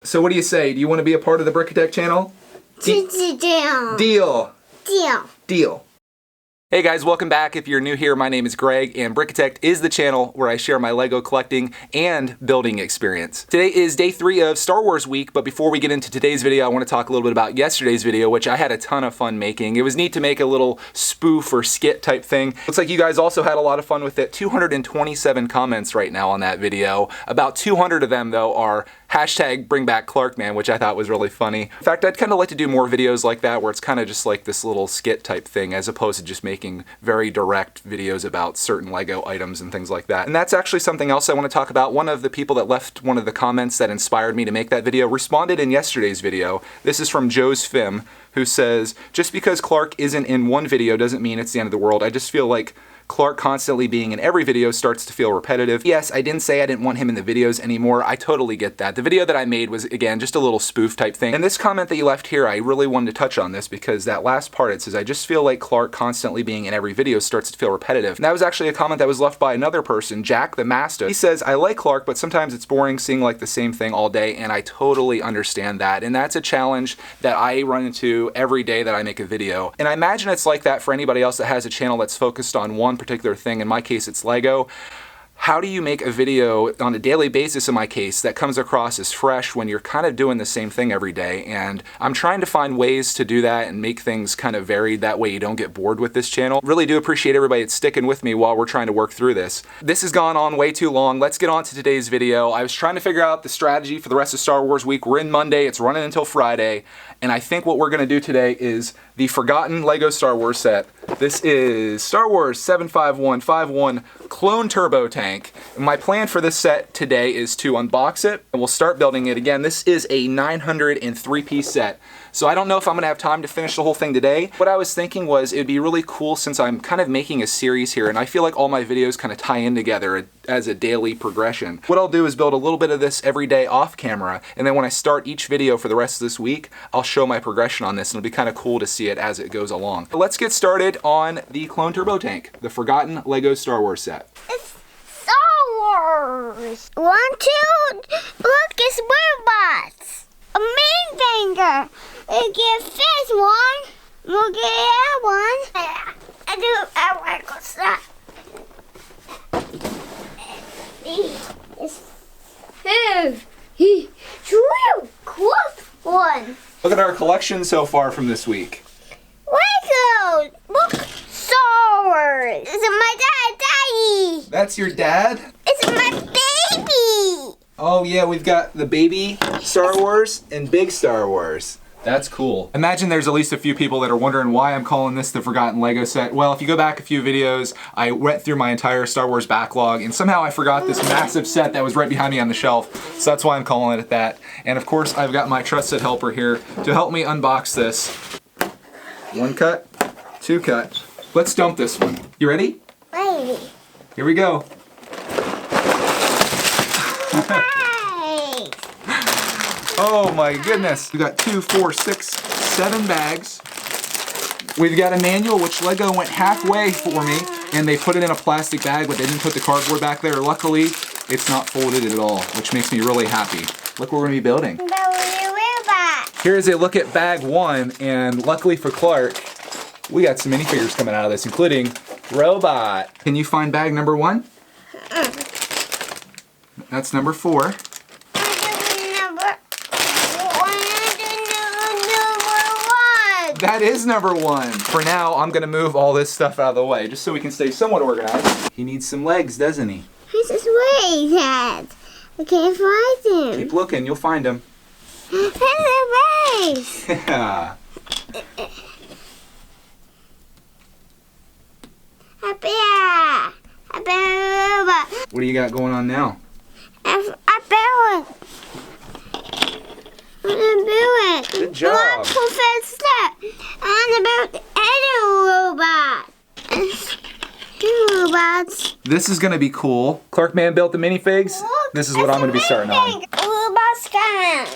So what do you say? Do you want to be a part of the Brickatech channel? Deal. Deal. Hey guys, welcome back. If you're new here, my name is Greg, and Brickatech is the channel where I share my Lego collecting and building experience. Today is day 3 of Star Wars week, but before we get into today's video, I want to talk a little bit about yesterday's video, which I had a ton of fun making. It was neat to make a little spoof or skit type thing. Looks like you guys also had a lot of fun with it. 227 comments right now on that video. About 200 of them, though, are #BringBackClarkman, which I thought was really funny. In fact, I'd kind of like to do more videos like that, where it's kind of just like this little skit type thing, as opposed to just making very direct videos about certain Lego items and things like that. And that's actually something else I want to talk about. One of the people that left one of the comments that inspired me to make that video responded in yesterday's video. This is from Joe's Fim, who says, just because Clark isn't in one video doesn't mean it's the end of the world. I just feel like Clark constantly being in every video starts to feel repetitive. Yes, I didn't say I didn't want him in the videos anymore. I totally get that. The video that I made was, again, just a little spoof type thing. And this comment that you left here, I really wanted to touch on this because that last part, it says, I just feel like Clark constantly being in every video starts to feel repetitive. And that was actually a comment that was left by another person, Jack the Master. He says, I like Clark, but sometimes it's boring seeing like the same thing all day, and I totally understand that. And that's a challenge that I run into every day that I make a video. And I imagine it's like that for anybody else that has a channel that's focused on one particular thing. In my case, it's Lego. How do you make a video on a daily basis, in my case, that comes across as fresh when you're kind of doing the same thing every day? And I'm trying to find ways to do that and make things kind of varied. That way you don't get bored with this channel. Really do appreciate everybody that's sticking with me while we're trying to work through this. This has gone on way too long. Let's get on to today's video. I was trying to figure out the strategy for the rest of Star Wars week. We're in Monday. It's running until Friday. And I think what we're going to do today is the forgotten Lego Star Wars set. This is Star Wars 75151 Clone Turbo Tank. And my plan for this set today is to unbox it, and we'll start building it. Again, this is a 903-piece set. So I don't know if I'm going to have time to finish the whole thing today. What I was thinking was it'd be really cool, since I'm kind of making a series here, and I feel like all my videos kind of tie in together as a daily progression. What I'll do is build a little bit of this every day off camera, and then when I start each video for the rest of this week, I'll show my progression on this, and it'll be kind of cool to see it as it goes along. But let's get started on the Clone Turbo Tank, the forgotten Lego Star Wars set. It's Star Wars! 1, 2, look, it's robots! A main finger! We get first one, we'll get that one. I do a record set. It's real close one. Look at our collection so far from this week. Lego! Look, Star Wars! It's my daddy! That's your dad? It's my baby! Oh yeah, we've got the baby Star Wars and big Star Wars. That's cool. Imagine there's at least a few people that are wondering why I'm calling this the forgotten Lego set. Well, if you go back a few videos, I went through my entire Star Wars backlog, and somehow I forgot this massive set that was right behind me on the shelf. So that's why I'm calling it that. And of course, I've got my trusted helper here to help me unbox this. 1 cut, 2 cut. Let's dump this one. You ready? Ready. Here we go. Oh my goodness. We got 2, 4, 6, 7 bags. We've got a manual, which Lego went halfway for me, and they put it in a plastic bag, but they didn't put the cardboard back there. Luckily, it's not folded at all, which makes me really happy. Look what we're gonna be building. Here's a look at bag 1, and luckily for Clark, we got some minifigures coming out of this, including Robot. Can you find bag number 1? That's number 4. That is number 1. For now, I'm gonna move all this stuff out of the way, just so we can stay somewhat organized. He needs some legs, doesn't he? He's his way, Dad. I can't find him. Keep looking, you'll find him. He's a race. Yeah. What do you got going on now? Good job. One professor. And about other robot. 2 robots. This is gonna be cool. Clarkman built the minifigs. Look, This is what I'm gonna be starting on. Robots coming.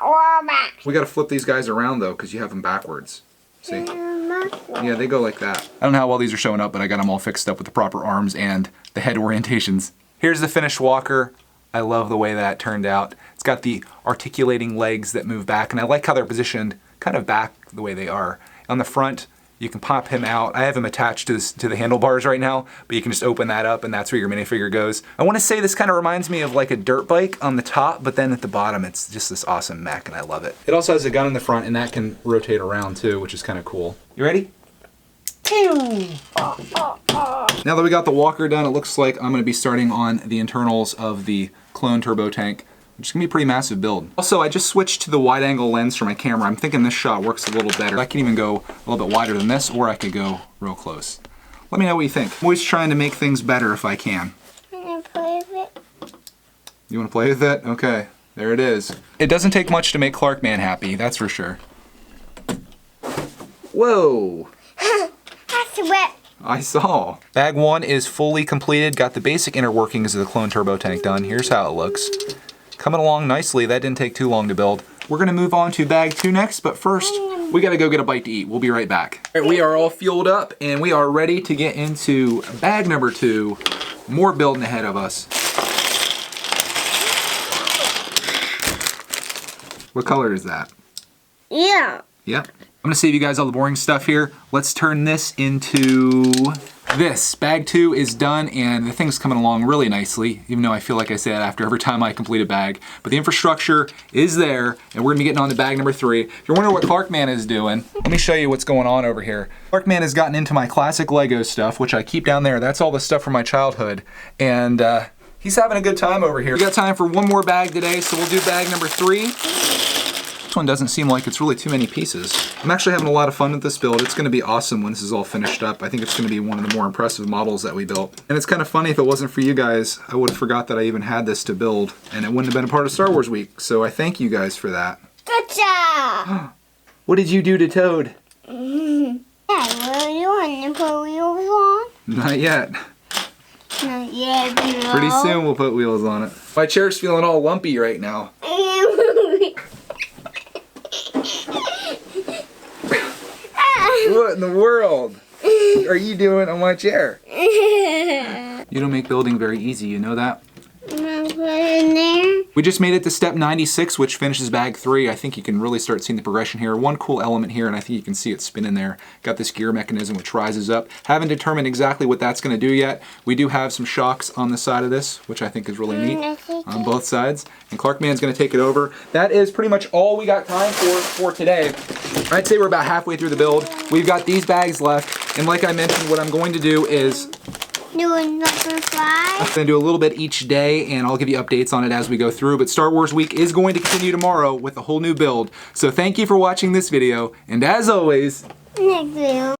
Robot. We gotta flip these guys around though, because you have them backwards. See? Yeah, they go like that. I don't know how well these are showing up, but I got them all fixed up with the proper arms and the head orientations. Here's the finished walker. I love the way that turned out. It's got the articulating legs that move back, and I like how they're positioned kind of back the way they are. On the front, you can pop him out. I have him attached to the handlebars right now, but you can just open that up and that's where your minifigure goes. I want to say this kind of reminds me of like a dirt bike on the top, but then at the bottom it's just this awesome mech and I love it. It also has a gun in the front and that can rotate around too, which is kind of cool. You ready? Now that we got the walker done, it looks like I'm going to be starting on the internals of the clone turbo tank, which is going to be a pretty massive build. Also, I just switched to the wide angle lens for my camera. I'm thinking this shot works a little better. I can even go a little bit wider than this, or I could go real close. Let me know what you think. I'm always trying to make things better if I can. I'm gonna play with it. You want to play with it? Okay, there it is. It doesn't take much to make Clarkman happy, that's for sure. Whoa! That's wet. I saw. Bag 1 is fully completed. Got the basic inner workings of the clone turbo tank done. Here's how it looks. Coming along nicely. That didn't take too long to build. We're gonna move on to bag 2 next, but first, we gotta go get a bite to eat. We'll be right back. All right, we are all fueled up and we are ready to get into bag number 2. More building ahead of us. What color is that? Yeah. Yep. I'm gonna save you guys all the boring stuff here. Let's turn this into this. Bag 2 is done and the thing's coming along really nicely, even though I feel like I say that after every time I complete a bag. But the infrastructure is there and we're gonna be getting on to bag number 3. If you're wondering what Clarkman is doing, let me show you what's going on over here. Clarkman has gotten into my classic Lego stuff, which I keep down there. That's all the stuff from my childhood. And he's having a good time over here. We got time for one more bag today, so we'll do bag number 3. This one doesn't seem like it's really too many pieces. I'm actually having a lot of fun with this build. It's gonna be awesome when this is all finished up. I think it's gonna be one of the more impressive models that we built. And it's kind of funny, if it wasn't for you guys, I would have forgot that I even had this to build and it wouldn't have been a part of Star Wars Week. So I thank you guys for that. Good job. What did you do to Toad? Yeah, well, you want to put wheels on? Not yet. Not yet, no. Pretty soon we'll put wheels on it. My chair's feeling all lumpy right now. What in the world are you doing on my chair? You don't make building very easy, you know that? I'm gonna put it in there. We just made it to step 96, which finishes bag 3. I think you can really start seeing the progression here. One cool element here, and I think you can see it spinning there. Got this gear mechanism which rises up. Haven't determined exactly what that's going to do yet. We do have some shocks on the side of this, which I think is really neat on both sides. And Clarkman's going to take it over. That is pretty much all we got time for today. I'd say we're about halfway through the build. We've got these bags left, and like I mentioned, what I'm going to do is Doing number 5. I'm gonna do a little bit each day and I'll give you updates on it as we go through, but Star Wars Week is going to continue tomorrow with a whole new build. So thank you for watching this video, and as always, Next video.